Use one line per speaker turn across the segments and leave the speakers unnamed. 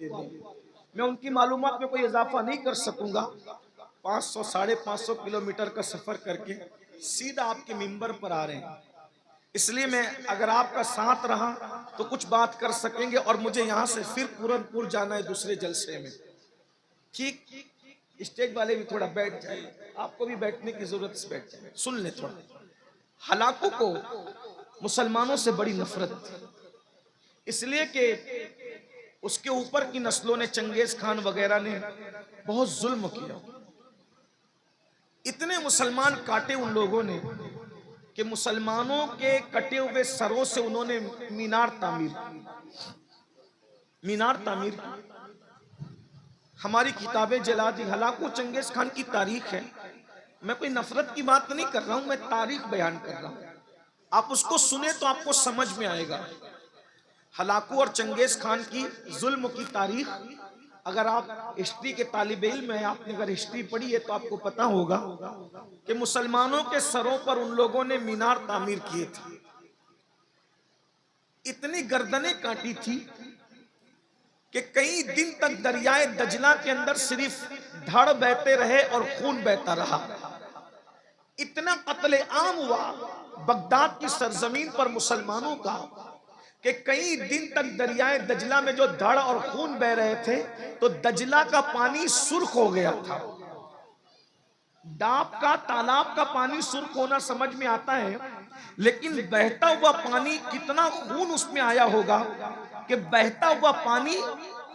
میں ان کی معلومات میں کوئی اضافہ نہیں کر سکوں گا. 500 550 کلومیٹر کا سفر کر کے سیدھا آپ کے منبر پر آ رہے ہیں. اس لیے میں اگر آپ کا ساتھ رہا تو کچھ بات کر سکیں گے، اور مجھے یہاں سے پھر پورن پور جانا ہے دوسرے جلسے میں. ٹھیک؟ اسٹیج والے بھی تھوڑا بیٹھ جائیں، آپ کو بھی بیٹھنے کی ضرورت سے بیٹھ جائیں، سن لیں تھوڑا. ہلاکو کو مسلمانوں سے بڑی نفرت تھی، اس لیے کہ اس کے اوپر کی نسلوں نے، چنگیز خان وغیرہ نے بہت ظلم کیا. اتنے مسلمان کاٹے ان لوگوں نے کہ مسلمانوں کے کٹے ہوئے سروں سے انہوں نے مینار تعمیر کی. ہماری کتابیں جلا دی. ہلاکو چنگیز خان کی تاریخ ہے. میں کوئی نفرت کی بات نہیں کر رہا ہوں، میں تاریخ بیان کر رہا ہوں. آپ اس کو سنیں تو آپ کو سمجھ میں آئے گا. ہلاکو اور چنگیز خان کی ظلم کی تاریخ، اگر آپ ہسٹری کے طالب علم ہیں، آپ نے اگر ہسٹری پڑھی ہے تو آپ کو پتا ہوگا کہ مسلمانوں کے سروں پر ان لوگوں نے مینار تعمیر کیے تھے. اتنی گردنیں کاٹی تھی کہ کئی دن تک دریائے دجلہ کے اندر صرف دھڑ بہتے رہے اور خون بہتا رہا. اتنا قتل عام ہوا بغداد کی سرزمین پر مسلمانوں کا کہ کئی دن تک دریائے دجلہ میں جو دھڑ اور خون بہ رہے تھے تو دجلہ کا پانی سرخ ہو گیا تھا. ڈاب کا، تالاب کا پانی سرخ ہونا سمجھ میں آتا ہے، لیکن بہتا ہوا پانی کتنا خون اس میں آیا ہوگا کہ بہتا ہوا پانی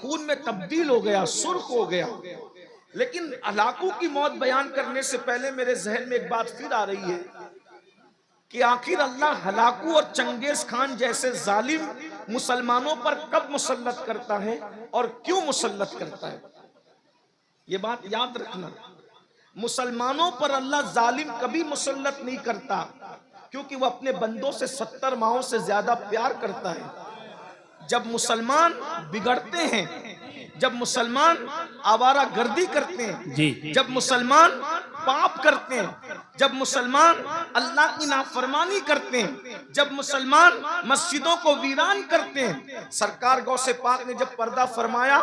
خون میں تبدیل ہو گیا، سرخ ہو گیا. لیکن ہلاکو کی موت بیان کرنے سے پہلے میرے ذہن میں ایک بات پھر آ رہی ہے کہ آخر اللہ ہلاکو اور چنگیز خان جیسے ظالم مسلمانوں پر کب مسلط کرتا ہے اور کیوں مسلط کرتا ہے. یہ بات یاد رکھنا، مسلمانوں پر اللہ ظالم کبھی مسلط نہیں کرتا، کیونکہ وہ اپنے بندوں سے 70 ماہوں سے زیادہ پیار کرتا ہے. جب مسلمان بگڑتے ہیں، جب مسلمان آوارہ گردی کرتے ہیں، جب مسلمان پاپ کرتے ہیں، جب مسلمان اللہ کی نافرمانی کرتے ہیں، جب مسلمان مسجدوں کو ویران کرتے ہیں. سرکار غوث پاک نے جب پردہ فرمایا،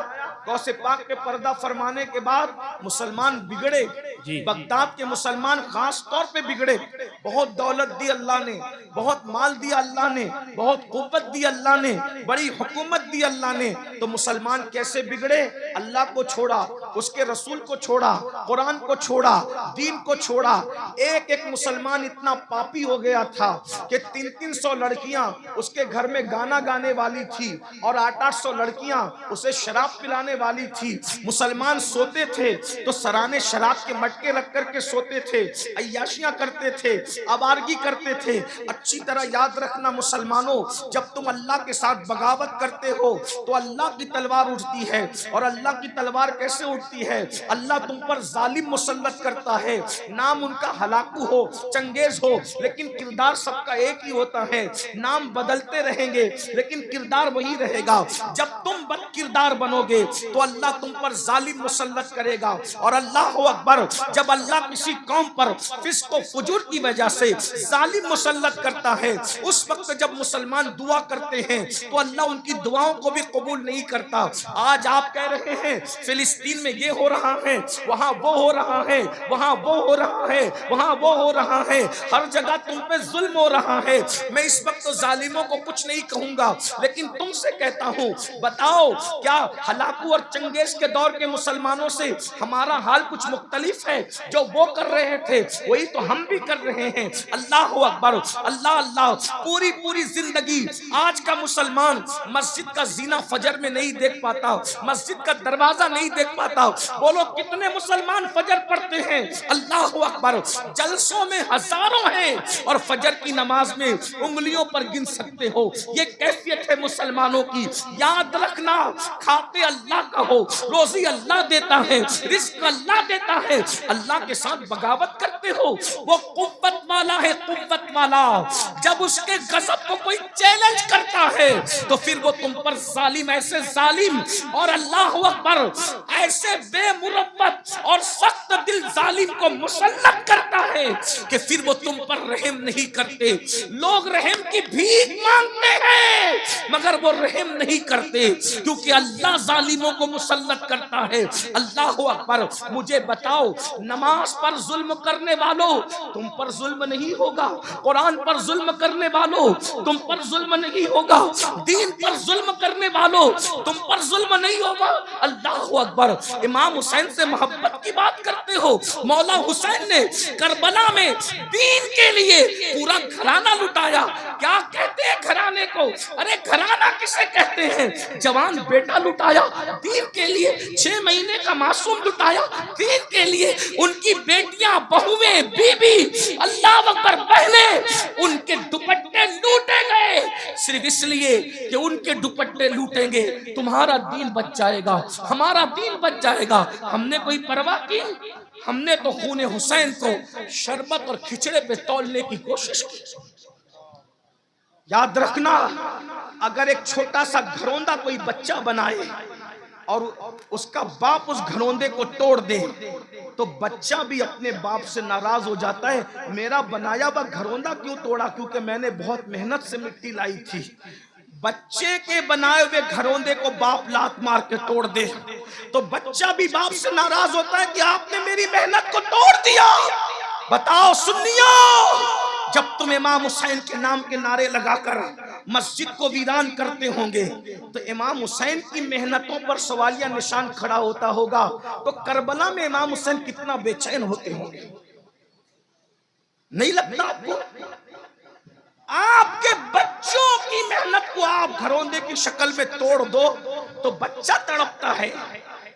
غوث پاک کے پردہ فرمانے کے بعد مسلمان بگڑے. بغداد کے مسلمان خاص طور پہ بگڑے. بہت دولت دی اللہ نے، بہت مال دیا اللہ نے، بہت قوت دی اللہ نے، بڑی حکومت دی اللہ نے. تو مسلمان کیسے بگڑے؟ اللہ کو چھوڑا، اس کے رسول کو چھوڑا، قرآن کو چھوڑا، دین کو چھوڑا. ایک ایک مسلمان اتنا پاپی ہو گیا تھا کہ 300 لڑکیاں اس کے گھر میں گانا گانے والی تھی اور 800 لڑکیاں اسے شراب پلانے والی تھی. مسلمان سوتے تھے تو سرانے شراب کے مٹکے رکھ کر کے سوتے تھے، عیاشیاں کرتے تھے، آوارگی کرتے تھے. اچھی طرح یاد رکھنا مسلمانوں، جب تم اللہ کے ساتھ بغاوت کرتے ہو تو اللہ کی تلوار اٹھتی ہے. اور اللہ کی تلوار کیسے اٹھتی ہے؟ اللہ تم پر ظالم مسلط کرتا ہے. نام ان کا ہلاکو ہو، چنگیز ہو، لیکن کردار سب کا ایک ہی ہوتا ہے. نام بدلتے رہیں گے لیکن کردار وہی رہے گا. جب تم بد کردار بنو گے تو اللہ تم پر ظالم مسلط کرے گا. اور اللہ اکبر، جب اللہ کسی قوم پر فسق و فجور کی وجہ سے ظالم مسلط کرتا ہے، اس وقت جب مسلمان دعا کرتے ہیں تو اللہ ان کی دعاؤں کو بھی قبول نہیں کرتا. آج آپ کہہ رہے ہیں فلسطین میں یہ ہو رہا ہے، وہاں وہ ہو رہا ہے، وہاں وہ ہو رہا ہے، وہاں وہ ہو رہا ہے، ہر جگہ تم پہ ظلم ہو رہا ہے. میں اس وقت ظالموں کو کچھ نہیں کہوں گا، لیکن تم سے کہتا ہوں، بتاؤ کیا ہلاکو اور چنگیز کے دور کے مسلمانوں سے ہمارا حال کچھ مختلف ہے؟ جو وہ کر رہے تھے وہی تو ہم بھی کر رہے ہیں. اللہ اکبر، اللہ اللہ. پوری زندگی آج کا مسلمان مسجد کا زینہ فجر میں نہیں دیکھ پاتا، مسجد کا دروازہ نہیں دیکھ پاتا. بولو کتنے مسلمان فجر پڑھتے ہیں؟ اللہ اکبر. جلسوں میں ہزاروں ہیں اور فجر کی نماز میں انگلیوں پر گن سکتے ہو. یہ کیفیت ہے مسلمانوں کی. یاد رکھنا، کھاتے اللہ کا ہو، روزی اللہ دیتا ہے، رزق اللہ دیتا ہے. اللہ کے ساتھ بغاوت کرتے ہو. وہ قوت والا ہے، قوت والا. جب اس کے غضب کو کوئی چیلنج کرتا ہے تو پھر وہ تم پر ظالم، ایسے ظالم اور اللہ اکبر ایسے ایسے بے مروت اور سخت دل ظالم کو مسلط کرتا ہے کہ پھر وہ تم پر رحم نہیں کرتے. لوگ رحم کی بھیک مانگتے ہیں مگر وہ رحم نہیں کرتے کیونکہ اللہ ظالموں کو مسلط کرتا ہے. اللہ اکبر. مجھے بتاؤ نماز پر ظلم کرنے والوں تم پر ظلم نہیں ہوگا, قرآن پر ظلم کرنے والوں تم پر ظلم نہیں ہوگا, دین پر ظلم کرنے والوں تم پر ظلم نہیں ہوگا. اللہ اکبر. امام حسین سے محبت کی بات کرتے ہو, مولا حسین نے کربلا میں دین کے لیے پورا گھرانہ لٹایا. کیا کہتے ہیں گھرانے کو؟ ارے گھرانہ کسے کہتے ہیں؟ جوان بیٹا لٹایا دین کے لیے, 6 مہینے کا معصوم لٹایا دین کے لیے, ان کی بیٹیاں بہویں بیوی اللہ اکبر بہنیں ان کے دوپٹے لوٹے گئے صرف اس لیے کہ ان کے دوپٹے لوٹیں گے تمہارا دین بچ جائے گا, ہمارا دین بچ جائے گا. ہم نے کوئی پرواہ کی؟ ہم نے تو خون حسین کو شربت اور کھچڑے پہ تولنے کی کوشش کی. یاد رکھنا اگر ایک چھوٹا سا گھروندہ کوئی بچہ بنائے اور اس کا باپ اس گھروندے کو توڑ دے تو بچہ بھی اپنے باپ سے ناراض ہو جاتا ہے, میرا بنایا ہوا گھروندہ کیوں توڑا, کیونکہ میں نے بہت محنت سے مٹی لائی تھی. بچے کے بنائے ہوئے گھروندے کو باپ لات مار کے توڑ دے تو بچہ بھی باپ سے ناراض ہوتا ہے کہ آپ نے میری محنت کو توڑ دیا. بتاؤ سنیو, جب تم امام حسین کے نام کے نعرے لگا کر مسجد کو ویران کرتے ہوں گے تو امام حسین کی محنتوں پر سوالیہ نشان کھڑا ہوتا ہوگا, تو کربلا میں امام حسین کتنا بے چین ہوتے ہوں گے. نہیں لگتا آپ کو؟ آپ کے بچوں کی محنت کو آپ گھروندے کی شکل میں توڑ دو تو بچہ تڑپتا ہے.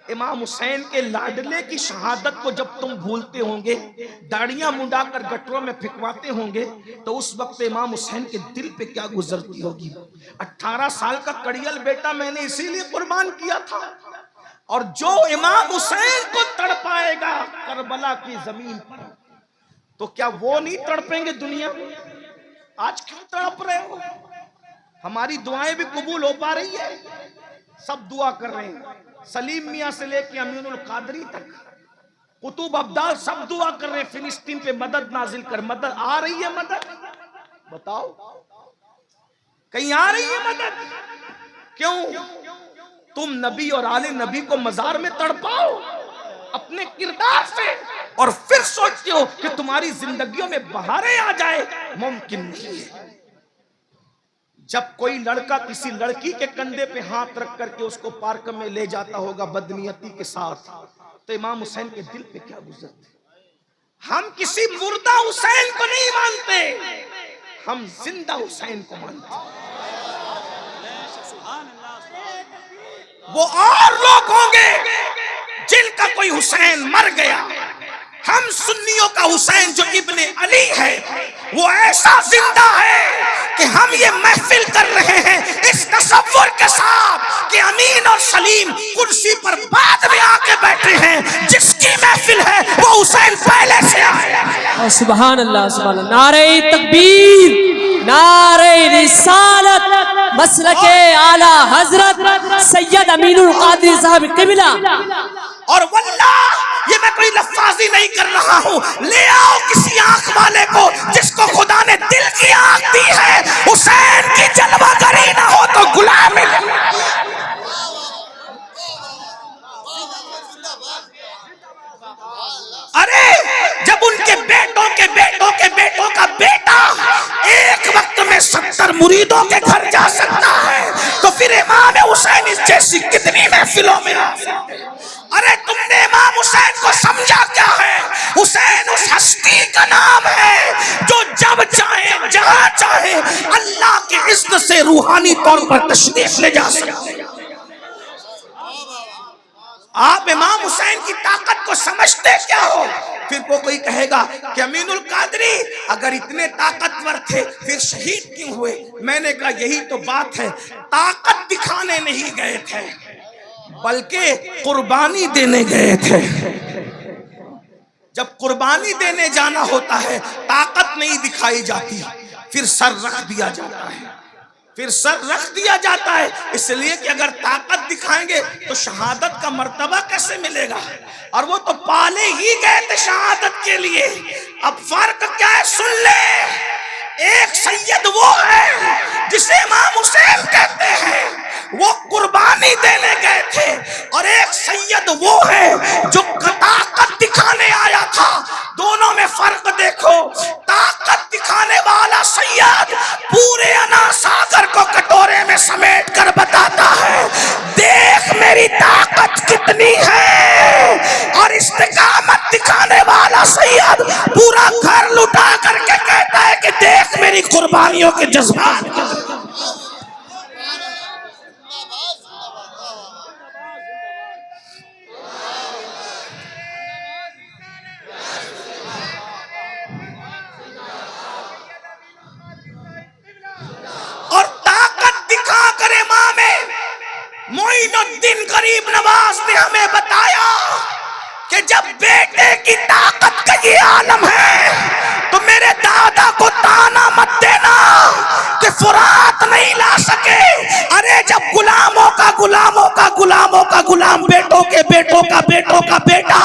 امام حسین کے لاڈلے کی شہادت کو جب تم بھولتے ہوں گے, داڑیاں منڈا کر گٹروں میں پھینکواتے ہوں گے تو اس وقت امام حسین کے دل پہ کیا گزرتی ہوگی. 18 سال کا کڑیل بیٹا میں نے اسی لیے قربان کیا تھا, اور جو امام حسین کو تڑپائے گا کربلا کی زمین پر تو کیا وہ نہیں تڑپیں گے دنیا میں؟ آج کیوں تڑپ رہے ہو؟ ہماری دعائیں بھی قبول ہو پا رہی ہے, سب دعا کر رہے ہیں, سلیم میاں سے لے کے امین القادری تک, قطب ابدال سب دعا کر رہے ہیں فلسطین پہ مدد نازل کر. مدد آ رہی ہے؟ مدد بتاؤ کہیں آ رہی ہے مدد؟ کیوں؟ تم نبی اور آل نبی کو مزار میں تڑپاؤ اپنے کردار سے اور پھر سوچتے ہو کہ تمہاری زندگیوں میں بہاریں آ جائے. ممکن نہیں ہے. جب کوئی لڑکا کسی لڑکی کے کندھے پہ ہاتھ رکھ کر کے اس کو پارک میں لے جاتا ہوگا بدنیتی کے ساتھ تو امام حسین کے دل پہ کیا گزرتے؟ ہم کسی مردہ حسین کو نہیں مانتے, ہم زندہ حسین کو مانتے. وہ اور لوگ ہوں گے جن کا کوئی حسین مر گیا, ہم سنیوں کا حسین جو ابن علی ہے وہ ایسا زندہ ہے کہ ہم یہ محفل کر رہے ہیں اس تصور کے ساتھ کہ امین اور سلیم کرسی پر بعد میں آ کے بیٹھے ہیں, جس کی محفل ہے وہ حسین پہلے سے آیا.
سبحان اللہ سبحان اللہ. نعرہ تکبیر, نعرہ رسالت, مسلک اعلی حضرت سید امین القادری صاحب قبلہ.
اور واللہ یہ میں کوئی لفاظی نہیں کر رہا ہوں, لے آؤ کسی آنکھ والے کو جس کو خدا نے دل کی آنکھ دی ہے, حسین کی جلوہ گری نہ ہو تو غلام ارے جب ان کے بیٹوں کے بیٹوں کے بیٹوں کا بیٹا ایک وقت میں 70 مریدوں کے گھر جا سکتا ہے تو پھر امام حسین اس جیسی کتنی محفلوں میں آ سکتے. ارے تم نے امام حسین کو سمجھا کیا ہے؟ حسین اس ہستی کا نام ہے جو جب چاہے جہاں چاہے اللہ کے عزت سے روحانی طور پر تشریف لے جا سکتے. آپ امام حسین کی طاقت کو سمجھتے کیا ہو؟ پھر کوئی کہے گا کہ امین القادری اگر اتنے طاقتور تھے پھر شہید کیوں ہوئے؟ میں نے کہا یہی تو بات ہے, طاقت دکھانے نہیں گئے تھے بلکہ قربانی دینے گئے تھے. جب قربانی دینے جانا ہوتا ہے طاقت نہیں دکھائی جاتی, پھر سر رکھ دیا جاتا ہے. پھر سر رکھ دیا جاتا ہے، اس لیے کہ اگر طاقت دکھائیں گے تو شہادت کا مرتبہ کیسے ملے گا؟ اور وہ تو پالے ہی گئے تھے شہادت کے لیے۔ اب فرق کیا ہے سن لے، ایک سید وہ ہے جسے امام حسین کہتے ہیں، وہ قربانی دینے گئے تھے، اور ایک سید وہ ہے جو طاقت دکھانے آیا تھا۔ دونوں میں فرق دیکھو، طاقت دکھانے والا سید پورے انا ساگر کو کٹورے میں سمیٹ کر بتاتا ہے دیکھ میری طاقت کتنی ہے، اور استقامت دکھانے والا سید پورا گھر لٹا کر کے کہتا ہے کہ دیکھ میری قربانیوں کے جذبات۔ اور طاقت دکھا کر امام معین الدین غریب نواز نے ہمیں بتایا کہ جب بیٹے کی طاقت کا یہ عالم ہے تو میرے دادا کو تانا مت دینا کہ فرات نہیں لا سکے۔ ارے جب غلاموں کا غلام بیٹوں کے بیٹوں کا بیٹوں کا بیٹا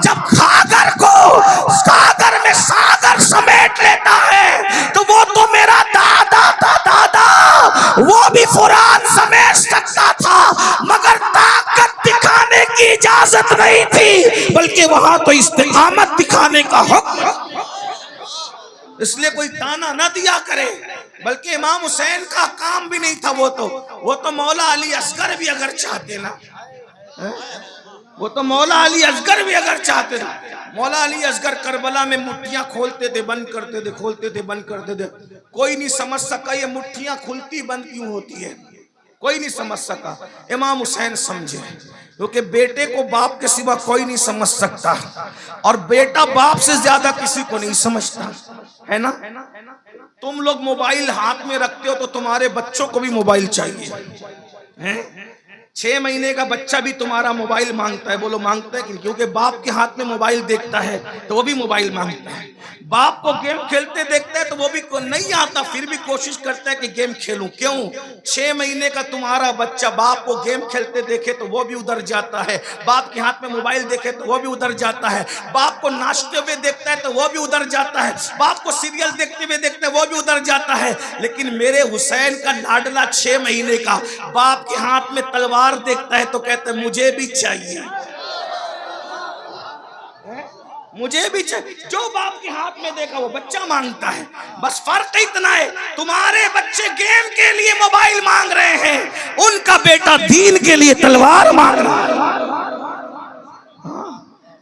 جب کھاگر کو ساگر میں ساگر سمیٹ لیتا ہے تو وہ تو میرا دادا تھا، دادا وہ بھی فرات سمیٹ سکتا تھا، مگر طاقت دکھانے کی اجازت نہیں تھی، بلکہ وہاں تو استقامت دکھانے کا حکم۔ اس لیے کوئی تانا نہ دیا کرے، بلکہ امام حسین کا کام بھی نہیں تھا، وہ تو مولا علی اصغر بھی اگر چاہتے نا، وہ تو مولا علی اصغر بھی اگر چاہتے نا، مولا علی اصغر کربلا میں مٹھیاں کھولتے تھے بند کرتے تھے، کھولتے تھے بند کرتے تھے، کوئی نہیں سمجھ سکا یہ مٹھیاں کھلتی بند کیوں ہوتی ہے، کوئی نہیں سمجھ سکا۔ امام حسین سمجھے، کیونکہ بیٹے کو باپ کے سوا کوئی نہیں سمجھ سکتا، اور بیٹا باپ سے زیادہ کسی کو نہیں سمجھتا ہے نا۔ تم لوگ موبائل ہاتھ میں رکھتے ہو تو تمہارے بچوں کو بھی موبائل چاہیے، 6 مہینے کا بچہ بھی تمہارا موبائل مانگتا ہے، بولو مانگتا ہے کیونکہ باپ کے ہاتھ میں موبائل دیکھتا ہے تو وہ بھی موبائل مانگتا ہے۔ باپ کو گیم کھیلتے دیکھتا ہے تو وہ بھی نہیں آتا، پھر بھی کوشش کرتا ہے کہ گیم کھیلوں۔ کیوں؟ 6 مہینے کا تمہارا بچہ باپ کو گیم کھیلتے دیکھے تو وہ بھی ادھر جاتا ہے، باپ کے ہاتھ میں موبائل دیکھے تو وہ بھی ادھر جاتا ہے، باپ کو ناچتے ہوئے دیکھتا ہے تو وہ بھی ادھر جاتا ہے، باپ کو سیریل دیکھتے ہوئے دیکھتا ہے وہ بھی ادھر جاتا ہے۔ لیکن میرے حسین کا لاڈلا 6 مہینے کا باپ کے ہاتھ میں تلوار دیکھتا ہے تو کہتا ہے مجھے بھی چاہیے، مجھے بھی چاہیے۔ جو باپ کے ہاتھ میں دیکھا وہ بچہ مانگتا ہے، بس فرق اتنا ہے تمہارے بچے گیم کے لیے موبائل مانگ رہے ہیں، ان کا بیٹا دین کے لیے تلوار مانگ رہا ہے۔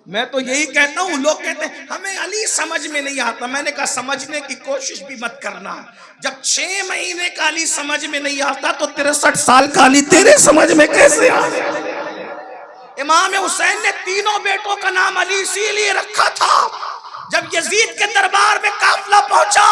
میں تو یہی کہتا ہوں، لوگ کہتے ہیں ہمیں علی سمجھ میں نہیں آتا، میں نے کہا سمجھنے کی کوشش بھی مت کرنا۔ جب 6 مہینے کا علی سمجھ میں نہیں آتا تو 63 سال کا علی تیرے سمجھ میں کیسے آتا؟ امام حسین نے تینوں بیٹوں کا نام علی اسی لیے رکھا تھا۔ جب یزید کے دربار میں قافلہ پہنچا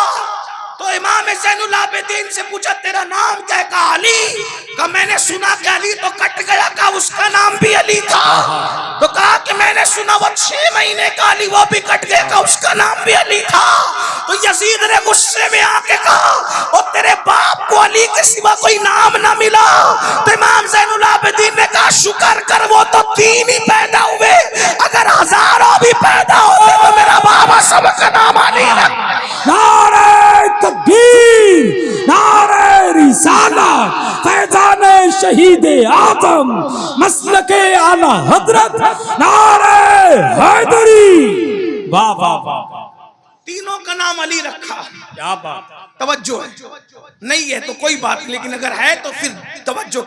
تو امام زین العابدین سے پوچھا تیرا نام کیا ہے؟ کہا علی۔ کہا میں نے سنا کہ علی تو کٹ گیا، کہا اس کا نام بھی علی تھا۔ تو کہا کہ میں نے سنا وہ 6 مہینے کا علی وہ بھی کٹ گیا، کہا اس کا نام بھی علی تھا۔ تو یزید نے غصے میں آ کے کہا اور تیرے باپ کو علی کے سوا کوئی نام نہ ملا۔ تو امام زین العابدین نے کہا شکر کر وہ تو 3 ہی پیدا ہوئے، اگر ہزاروں بھی پیدا ہوتے تو میرا بابا سب کا نام علی رکھتا۔
نعرہ تکبیر، نعرہ رسالت، فیضان شہید آدم، مسلک اعلی حضرت، نعرہ حیدری۔ واہ واہ واہ،
تینوں کا نام علی رکھا۔
کیا بات،
توجہ ہے، نہیں ہے تو کوئی بات نہیں، لیکن اگر ہے تو پھر توجہ۔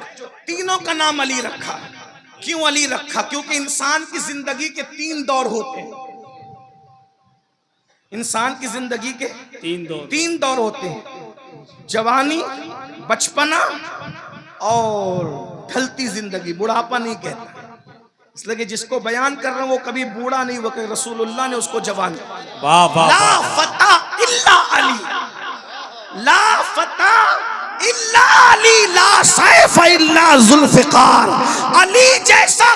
تینوں کا نام علی رکھا۔ کیوں علی رکھا؟ کیونکہ انسان کی زندگی کے 3 دور ہوتے ہیں، انسان کی زندگی کے 3 دور ہوتے ہیں، جوانی، بچپنا اور ڈھلتی زندگی، بڑھاپا نہیں کہتا۔ اس لئے کہ جس کو بیان کر رہا ہوں وہ کبھی بوڑھا نہیں ہوا، کہ رسول اللہ نے اس کو جوان کہا۔ لا فتح الا علی، لا فتح الا علی، لا سیف الا ذوالفقار۔ علی جیسا